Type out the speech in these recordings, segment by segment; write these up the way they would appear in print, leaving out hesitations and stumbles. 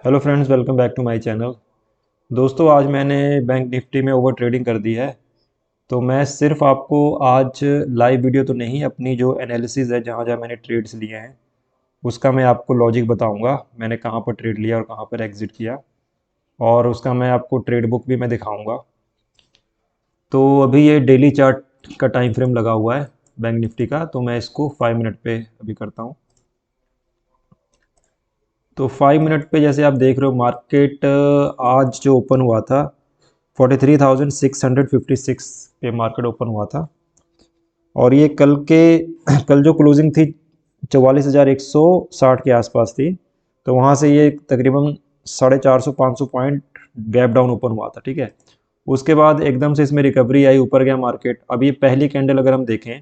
Hello friends, welcome back to my channel. दोस्तों, आज मैंने बैंक निफ्टी में ओवर ट्रेडिंग कर दी है। तो मैं सिर्फ आपको आज लाइव वीडियो तो नहीं, अपनी जो एनालिसिस है, जहाँ जहाँ मैंने ट्रेड्स लिए हैं उसका मैं आपको लॉजिक बताऊंगा। मैंने कहाँ पर ट्रेड लिया और कहाँ पर एग्जिट किया, और उसका मैं आपको ट्रेड बुक भी मैं दिखाऊंगा। तो अभी ये डेली चार्ट का टाइम फ्रेम लगा हुआ है बैंक निफ्टी का, तो मैं इसको 5 मिनट पे अभी करता हूँ। तो 5 मिनट पे जैसे आप देख रहे हो, मार्केट आज जो ओपन हुआ था 43,656 पे मार्केट ओपन हुआ था। और ये कल जो क्लोजिंग थी 44,160 के आसपास थी। तो वहाँ से ये तकरीबन 450-500 पॉइंट गैप डाउन ओपन हुआ था, ठीक है। उसके बाद एकदम से इसमें रिकवरी आई, ऊपर गया मार्केट। अब ये पहली कैंडल अगर हम देखें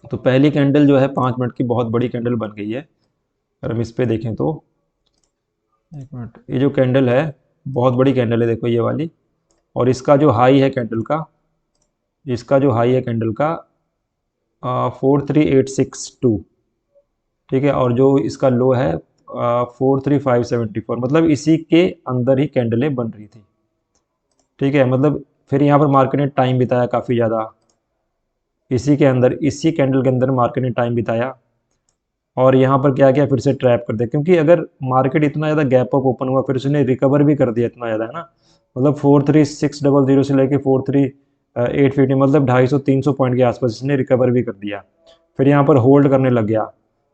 तो पहली कैंडल जो है 5 मिनट की बहुत बड़ी कैंडल बन गई है। अगर हम इस पे देखें तो 1 मिनट, ये जो कैंडल है बहुत बड़ी कैंडल है, देखो ये वाली। और इसका जो हाई है कैंडल का, इसका जो हाई है कैंडल का 43862, ठीक है। और जो इसका लो है 43574, मतलब इसी के अंदर ही कैंडलें बन रही थी, ठीक है। मतलब फिर यहाँ पर मार्केट ने टाइम बिताया काफ़ी ज़्यादा, इसी के अंदर, इसी कैंडल के अंदर मार्केट ने टाइम बिताया। और यहाँ पर क्या किया, फिर से ट्रैप कर दिया। क्योंकि अगर मार्केट इतना ज़्यादा गैप अप ओपन हुआ, फिर उसने रिकवर भी कर दिया इतना ज़्यादा, है ना। मतलब 43600 से लेके 43850, मतलब 250-300 पॉइंट के आसपास इसने रिकवर भी कर दिया। फिर यहाँ पर होल्ड करने लग गया।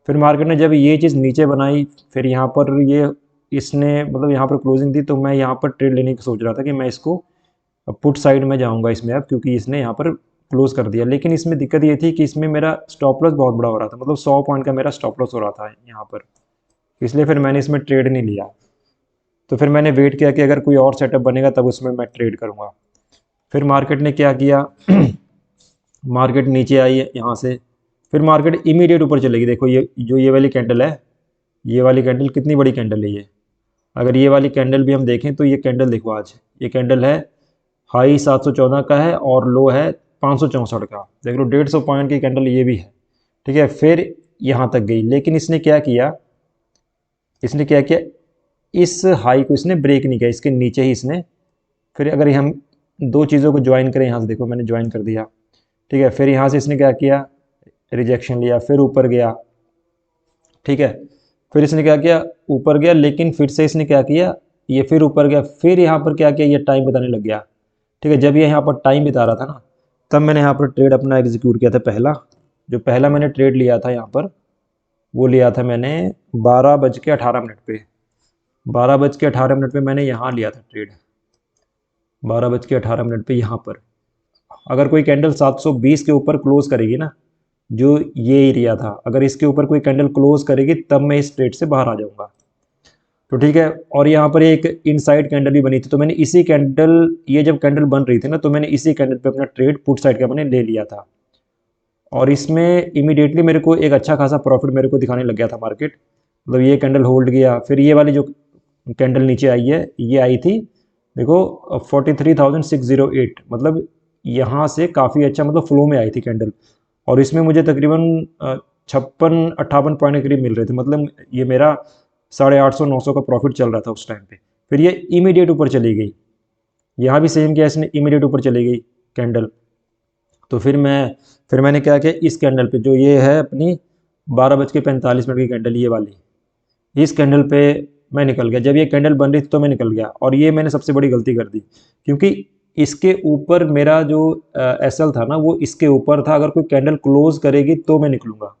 फिर मार्केट ने जब ये चीज़ नीचे बनाई, फिर यहाँ पर ये इसने मतलब यहाँ पर क्लोजिंग दी, तो मैं यहाँ पर ट्रेड लेने की सोच रहा था कि मैं इसको पुट साइड में जाऊँगा इसमें अब, क्योंकि इसने यहाँ पर क्लोज कर दिया। लेकिन इसमें दिक्कत ये थी कि इसमें मेरा स्टॉप लॉस बहुत बड़ा हो रहा था, मतलब 100 पॉइंट का मेरा स्टॉप लॉस हो रहा था यहाँ पर। इसलिए फिर मैंने इसमें ट्रेड नहीं लिया। तो फिर मैंने वेट किया कि अगर कोई और सेटअप बनेगा तब उसमें मैं ट्रेड करूँगा। फिर मार्केट ने क्या किया मार्केट नीचे आई है यहाँ से। फिर मार्केट इमीडिएट ऊपर चलेगी। देखो ये जो ये वाली कैंडल है, ये वाली कैंडल कितनी बड़ी कैंडल है ये। अगर ये वाली कैंडल भी हम देखें तो ये कैंडल देखो, आज ये कैंडल है, हाई 714 का है और लो है 564 का। देख लो 150 पॉइंट की कैंडल ये भी है, ठीक है। फिर यहाँ तक गई, लेकिन इसने क्या किया, इस हाई को इसने ब्रेक नहीं किया, इसके नीचे ही इसने। फिर अगर हम दो चीज़ों को ज्वाइन करें, यहाँ से देखो मैंने ज्वाइन कर दिया, ठीक है। फिर यहाँ से इसने क्या किया, रिजेक्शन लिया, फिर ऊपर गया, ठीक है। फिर इसने क्या किया, ऊपर गया, लेकिन फिर से इसने क्या किया, ये फिर ऊपर गया। फिर यहाँ पर क्या किया, ये टाइम बताने लग गया, ठीक है। जब ये यहाँ पर टाइम बिता रहा था ना, तब मैंने यहाँ पर ट्रेड अपना एग्जीक्यूट किया था। पहला मैंने ट्रेड लिया था यहाँ पर, वो लिया था मैंने 12:18 पे। 12:18 पे मैंने यहाँ लिया था ट्रेड, 12:18 पे यहाँ पर। अगर कोई कैंडल 720 के ऊपर क्लोज करेगी ना, जो ये एरिया था, अगर इसके ऊपर कोई कैंडल क्लोज करेगी तब मैं इस ट्रेड से बाहर आ जाऊंगा। तो ठीक है। और यहाँ पर एक इनसाइड कैंडल भी बनी थी, तो मैंने इसी कैंडल, ये जब कैंडल बन रही थी ना, तो मैंने इसी कैंडल पे अपना ट्रेड पुट साइड का मैंने ले लिया था। और इसमें इमीडिएटली मेरे को एक अच्छा खासा प्रॉफिट मेरे को दिखाने लग गया था मार्केट। मतलब ये कैंडल होल्ड किया, फिर ये वाली जो कैंडल नीचे आई है, ये आई थी देखो 43,608, मतलब यहाँ से काफ़ी अच्छा, मतलब फ्लो में आई थी कैंडल। और इसमें मुझे तकरीबन 56-58 पॉइंट के करीब मिल रहे थे। मतलब ये मेरा 850-900 का प्रॉफिट चल रहा था उस टाइम पे। फिर ये इमीडिएट ऊपर चली गई, यहाँ भी सेम किया इसने, इमीडिएट ऊपर चली गई कैंडल। तो फिर मैंने क्या किया, इस कैंडल पे जो ये है अपनी 12:45 की कैंडल, ये वाली, इस कैंडल पे मैं निकल गया। जब ये कैंडल बन रही थी तो मैं निकल गया, और ये मैंने सबसे बड़ी गलती कर दी, क्योंकि इसके ऊपर मेरा जो एसएल था ना, वो इसके ऊपर था। अगर कोई कैंडल क्लोज करेगी तो मैं निकलूंगा,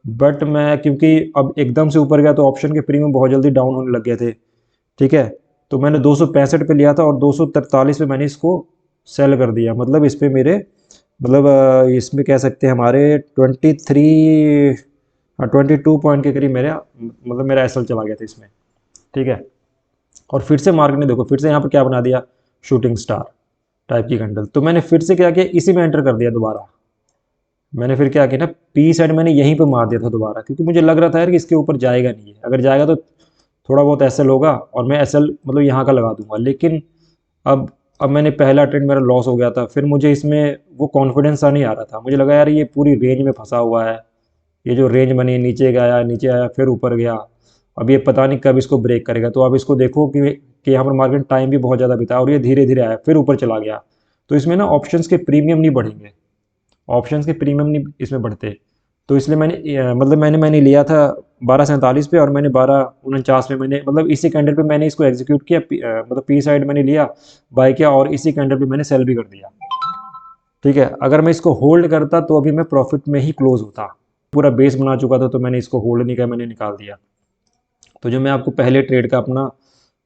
बट मैं क्योंकि अब एकदम से ऊपर गया तो ऑप्शन के प्रीमियम बहुत जल्दी डाउन होने लग गए थे, ठीक है। तो मैंने 265 पे लिया था और 243 पे मैंने इसको सेल कर दिया। मतलब इस पे मेरे, मतलब इसमें कह सकते हैं हमारे 22 पॉइंट के करीब मेरा, मतलब मेरा एसएल चला गया था इसमें, ठीक है। और फिर से मार्केट ने देखो फिर से यहाँ पर क्या बना दिया, शूटिंग स्टार टाइप की कैंडल। तो मैंने फिर से क्या किया, इसी में एंटर कर दिया दोबारा। मैंने फिर क्या किया ना, पी साइड मैंने यहीं पे मार दिया था दोबारा, क्योंकि मुझे लग रहा था यार कि इसके ऊपर जाएगा नहीं है। अगर जाएगा तो थोड़ा बहुत एसएल होगा और मैं एसएल मतलब यहाँ का लगा दूंगा। लेकिन अब मैंने पहला ट्रेड मेरा लॉस हो गया था। फिर मुझे इसमें वो कॉन्फिडेंस सा नहीं आ रहा था। मुझे लगा यार ये पूरी रेंज में फंसा हुआ है, ये जो रेंज बनी, नीचे गया, नीचे आया, फिर ऊपर गया। अब ये पता नहीं कब इसको ब्रेक करेगा। तो आप इसको देखो कि यहाँ पर मार्केट टाइम भी बहुत ज़्यादा बिताया और ये धीरे धीरे आया, फिर ऊपर चला गया। तो इसमें ना ऑप्शंस के प्रीमियम नहीं बढ़ेंगे, ऑप्शंस के प्रीमियम नहीं इसमें बढ़ते। तो इसलिए मतलब मैंने लिया था 12:47 पे, और मैंने 12:49 पे मैंने मतलब इसी कैंडल पे मैंने इसको एग्जीक्यूट किया, मतलब पी साइड मैंने लिया, बाय किया, और इसी कैंडल पे मैंने सेल भी कर दिया। ठीक है, अगर मैं इसको होल्ड करता तो अभी मैं प्रॉफिट में ही क्लोज होता। पूरा बेस बना चुका था, तो मैंने इसको होल्ड नहीं किया, मैंने निकाल दिया। तो जो मैं आपको पहले ट्रेड का अपना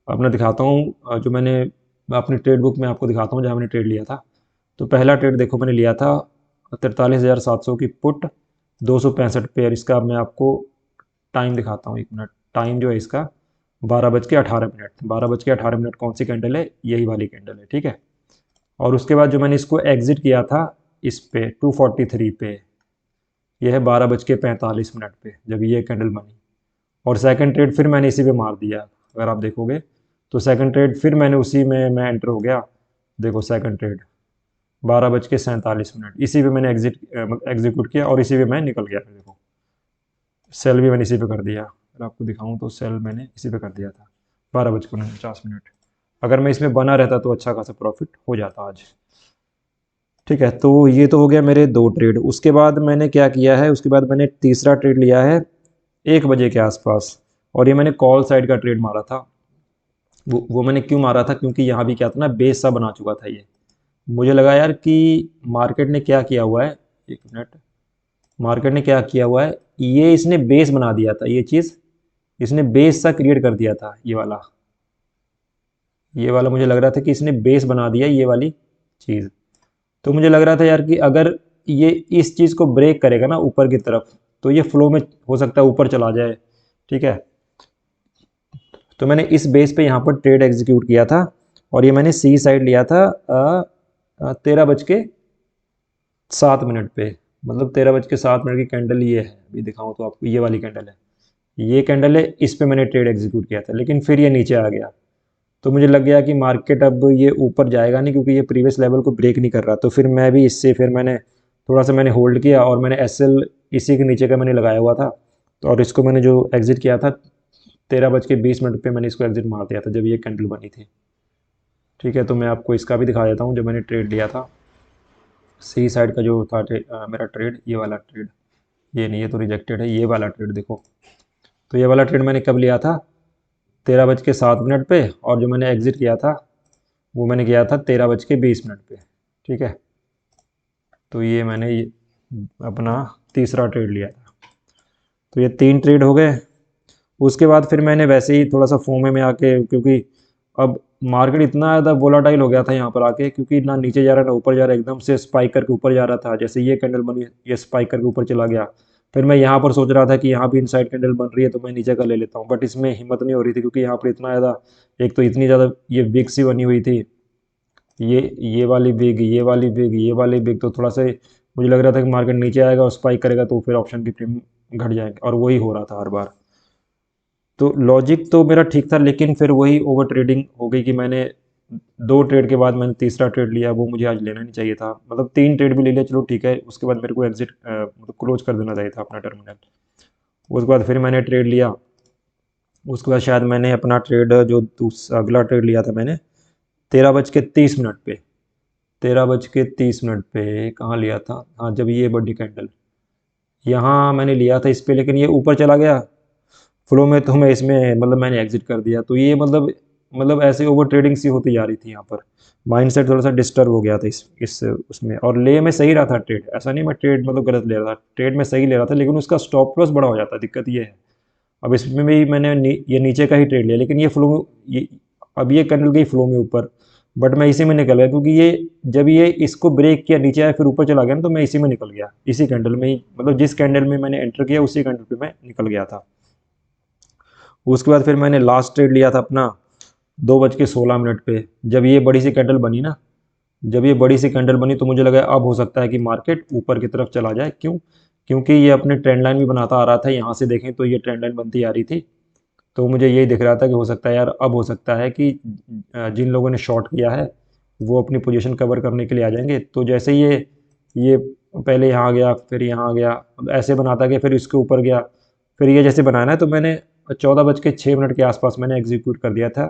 अपना दिखाता हूँ, जो मैंने अपनी ट्रेड बुक में आपको दिखाता हूँ जहाँ मैंने ट्रेड लिया था। तो पहला ट्रेड देखो मैंने लिया था 43,700 की पुट, 265 पेयर। इसका मैं आपको टाइम दिखाता हूँ, 1 मिनट। टाइम जो है इसका 12:18। 12:18 कौन सी कैंडल है? यही वाली कैंडल है, ठीक है। और उसके बाद जो मैंने इसको एग्जिट किया था इस पे 243 पे, यह है 12:45 पे जब ये कैंडल बनी। और सेकंड ट्रेड फिर मैंने इसी पे मार दिया, अगर आप देखोगे तो सेकंड ट्रेड फिर मैंने उसी में मैं एंटर हो गया। देखो सेकंड ट्रेड 12:47 इसी पे मैंने एग्जीक्यूट किया और इसी पे मैं निकल गया। देखो सेल भी मैंने इसी पे कर दिया, अगर आपको दिखाऊं तो सेल मैंने इसी पे कर दिया था 12:49। अगर मैं इसमें बना रहता तो अच्छा खासा प्रॉफिट हो जाता आज। ठीक है, तो ये तो हो गया मेरे 2 ट्रेड। उसके बाद मैंने क्या किया है, उसके बाद मैंने तीसरा ट्रेड लिया है 1 बजे के आसपास, और ये मैंने कॉल साइड का ट्रेड मारा था। वो मैंने क्यों मारा था, क्योंकि यहाँ भी क्या था ना, बेस सा बना चुका था ये। मुझे लगा यार कि मार्केट ने क्या किया हुआ है, 1 मिनट, मार्केट ने क्या किया हुआ है, ये इसने बेस बना दिया था, ये चीज़ इसने बेस सा क्रिएट कर दिया था। ये वाला मुझे लग रहा था कि इसने बेस बना दिया ये वाली चीज़। तो मुझे लग रहा था यार कि अगर ये इस चीज़ को ब्रेक करेगा ना ऊपर की तरफ, तो ये फ्लो में हो सकता है ऊपर चला जाए। ठीक है, तो मैंने इस बेस पे यहाँ पर ट्रेड एग्जीक्यूट किया था, और ये मैंने सी साइड लिया था 13:07 पे। मतलब 13:07 की कैंडल ये है, अभी दिखाऊँ तो आपको, ये वाली कैंडल है, ये कैंडल है, इस पे मैंने ट्रेड एग्जीक्यूट किया था, लेकिन फिर ये नीचे आ गया। तो मुझे लग गया कि मार्केट अब ये ऊपर जाएगा नहीं, क्योंकि ये प्रीवियस लेवल को ब्रेक नहीं कर रहा। तो फिर मैं भी इससे फिर मैंने थोड़ा सा मैंने होल्ड किया, और मैंने एसएल इसी के नीचे का मैंने लगाया हुआ था। तो और इसको मैंने जो एग्जिट किया था 13:20 पे मैंने इसको एग्जिट मार दिया था जब ये कैंडल बनी थी। ठीक है, तो मैं आपको इसका भी दिखा देता हूँ जो मैंने ट्रेड लिया था सी साइड का, जो था मेरा ट्रेड, ये वाला ट्रेड, ये नहीं, ये तो रिजेक्टेड है, ये वाला ट्रेड देखो। तो ये वाला ट्रेड मैंने कब लिया था, 13:07 पे, और जो मैंने एग्जिट किया था वो मैंने किया था 13:20 पे। ठीक है, तो ये मैंने अपना तीसरा ट्रेड लिया था। तो ये 3 ट्रेड हो गए। उसके बाद फिर मैंने वैसे ही थोड़ा सा फोमे में आके, क्योंकि अब मार्केट इतना ज़्यादा वोलाटाइल हो गया था यहाँ पर आके, क्योंकि ना नीचे जा रहा ना ऊपर जा रहा, एकदम से स्पाइक करके ऊपर जा रहा था। जैसे ये कैंडल बनी, ये स्पाइक करके ऊपर चला गया। फिर मैं यहाँ पर सोच रहा था कि यहाँ भी इनसाइड कैंडल बन रही है तो मैं नीचे का ले लेता हूँ, बट इसमें हिम्मत नहीं हो रही थी, क्योंकि यहाँ पर इतना ज़्यादा, एक तो इतनी ज़्यादा ये बिग सी बनी हुई थी, ये वाली बिग, ये वाली बिग, ये वाली बिग। तो थोड़ा सा मुझे लग रहा था कि मार्केट नीचे आएगा और स्पाइक करेगा, तो फिर ऑप्शन की प्रीमियम घट जाएंगे, और वही हो रहा था हर बार। तो लॉजिक तो मेरा ठीक था, लेकिन फिर वही ओवर ट्रेडिंग हो गई कि मैंने 2 ट्रेड के बाद मैंने तीसरा ट्रेड लिया, वो मुझे आज लेना नहीं चाहिए था। मतलब 3 ट्रेड भी ले लिया, चलो ठीक है, उसके बाद मेरे को एग्जिट मतलब क्लोज कर देना चाहिए था अपना टर्मिनल। उसके बाद फिर मैंने ट्रेड लिया। उसके बाद शायद मैंने अपना ट्रेड जो अगला ट्रेड लिया था मैंने 13:30 पे, 13:30 पे कहाँ लिया था, हाँ जब ये बड़ी कैंडल यहाँ मैंने लिया था इस पे, लेकिन ये ऊपर चला गया फ्लो में, तो मैं इसमें मतलब मैंने एग्जिट कर दिया। तो ये मतलब ऐसे ओवर ट्रेडिंग सी होती जा रही थी यहाँ पर। माइंडसेट थोड़ा सा डिस्टर्ब हो गया था इस उसमें। और ले में सही रहा था ट्रेड, ऐसा नहीं मैं ट्रेड मतलब गलत ले रहा था, ट्रेड में सही ले रहा था, लेकिन उसका स्टॉप लॉस बड़ा हो जाता है, दिक्कत ये है। अब इसमें भी मैंने ये नीचे का ही ट्रेड लिया, लेकिन ये फ्लो, ये अब ये कैंडल गई फ्लो में ऊपर, बट मैं इसी में निकल गया, क्योंकि ये जब ये इसको ब्रेक किया नीचे आया फिर ऊपर चला गया ना, तो मैं इसी में निकल गया, इसी कैंडल में ही, मतलब जिस कैंडल में मैंने एंटर किया उसी कैंडल पे मैं निकल गया था। उसके बाद फिर मैंने लास्ट ट्रेड लिया था अपना 2:16 पे, जब ये बड़ी सी कैंडल बनी ना, जब ये बड़ी सी कैंडल बनी तो मुझे लगा अब हो सकता है कि मार्केट ऊपर की तरफ चला जाए। क्यों? क्योंकि ये अपने ट्रेंड लाइन भी बनाता आ रहा था, यहाँ से देखें तो ये ट्रेंड लाइन बनती आ रही थी। तो मुझे यही दिख रहा था कि हो सकता है यार, अब हो सकता है कि जिन लोगों ने शॉर्ट किया है वो अपनी पोजीशन कवर करने के लिए आ जाएंगे। तो जैसे ये पहले यहाँ गया, फिर यहाँ गया, ऐसे बनाता गया, फिर इसके ऊपर गया, फिर ये जैसे बनाया ना, तो मैंने 14:06 के आसपास मैंने एग्जीक्यूट कर दिया था।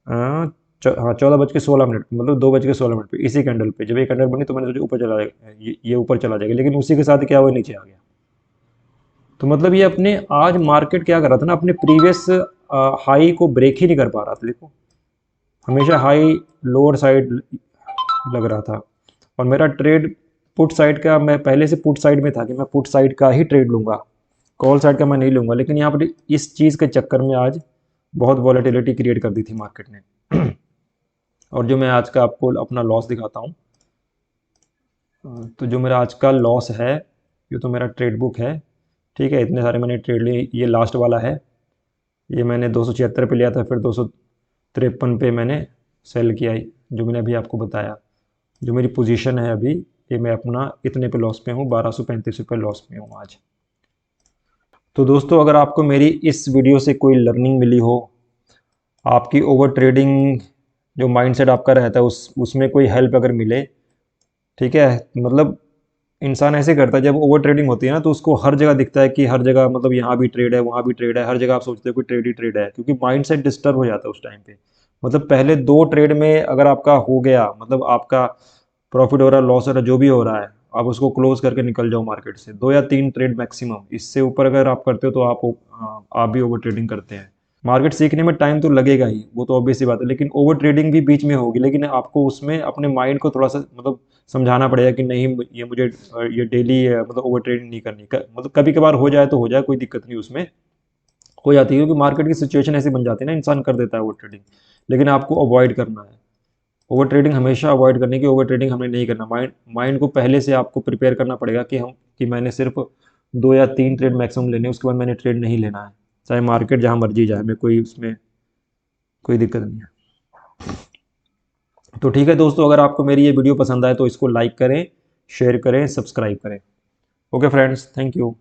हाँ, 14:16 मतलब 2:16 पे इसी कैंडल पे जब ये कैंडल बनी तो मैंने सोचा ऊपर चला जाएगा, ये ऊपर चला जाएगा, लेकिन उसी के साथ क्या हुआ, नीचे आ गया। तो मतलब ये अपने आज मार्केट क्या कर रहा था ना, अपने प्रीवियस हाई को ब्रेक ही नहीं कर पा रहा था। देखो हमेशा हाई लोअर साइड लग रहा था, और मेरा ट्रेड पुट साइड का, मैं पहले से पुट साइड में था कि मैं पुट साइड का ही ट्रेड लूँगा, कॉल साइड का मैं नहीं लूँगा। लेकिन यहाँ पर इस चीज़ के चक्कर में आज बहुत वॉलेटिलिटी क्रिएट कर दी थी मार्केट ने। और जो मैं आज का आपको अपना लॉस दिखाता हूँ, तो जो मेरा आज का लॉस है, ये तो मेरा ट्रेड बुक है, ठीक है। इतने सारे मैंने ट्रेड लिए, ये लास्ट वाला है, ये मैंने 276 पे लिया था, फिर 253 पे मैंने सेल किया, जो मैंने अभी आपको बताया। जो मेरी पोजीशन है अभी, ये मैं अपना इतने पे लॉस पे हूँ, 1235 रुपये लॉस पे हूँ आज। तो दोस्तों, अगर आपको मेरी इस वीडियो से कोई लर्निंग मिली हो, आपकी ओवर ट्रेडिंग जो माइंडसेट आपका रहता है उसमें कोई हेल्प अगर मिले, ठीक है। मतलब इंसान ऐसे करता है, जब ओवर ट्रेडिंग होती है ना, तो उसको हर जगह दिखता है कि हर जगह, मतलब यहाँ भी ट्रेड है, वहाँ भी ट्रेड है, हर जगह आप सोचते हो कि ट्रेड ही ट्रेड है, क्योंकि माइंडसेट डिस्टर्ब हो जाता है उस टाइम पे। मतलब पहले 2 ट्रेड में अगर आपका हो गया, मतलब आपका प्रॉफिट हो रहा है, लॉस हो रहा है, जो भी हो रहा है, आप उसको क्लोज करके निकल जाओ मार्केट से। 2 या 3 ट्रेड मैक्सिमम, इससे ऊपर अगर आप करते हो तो आप भी ओवर ट्रेडिंग करते हैं। मार्केट सीखने में टाइम तो लगेगा ही, वो तो ऑब्वियस सी बात है, लेकिन ओवर ट्रेडिंग भी बीच में होगी, लेकिन आपको उसमें अपने माइंड को थोड़ा सा मतलब समझाना पड़ेगा कि नहीं, ये मुझे ये डेली मतलब ओवर ट्रेडिंग नहीं करनी, मतलब कभी कभार हो जाए तो हो जाए, कोई दिक्कत नहीं उसमें, हो जाती है, क्योंकि मार्केट की सिचुएशन ऐसी बन जाती है ना, इंसान कर देता है ओवर ट्रेडिंग। लेकिन आपको अवॉइड करना है, ओवर ट्रेडिंग हमेशा अवॉइड करने की, ओवर ट्रेडिंग हमें नहीं करना। माइंड को पहले से आपको प्रिपेयर करना पड़ेगा कि मैंने सिर्फ 2 या 3 ट्रेड मैक्सिमम लेने, उसके बाद मैंने ट्रेड नहीं लेना है, चाहे मार्केट जहाँ मर्जी जाए, मैं कोई उसमें कोई दिक्कत नहीं है। तो ठीक है दोस्तों, अगर आपको मेरी ये वीडियो पसंद आए तो इसको लाइक करें, शेयर करें, सब्सक्राइब करें। Okay friends, thank you.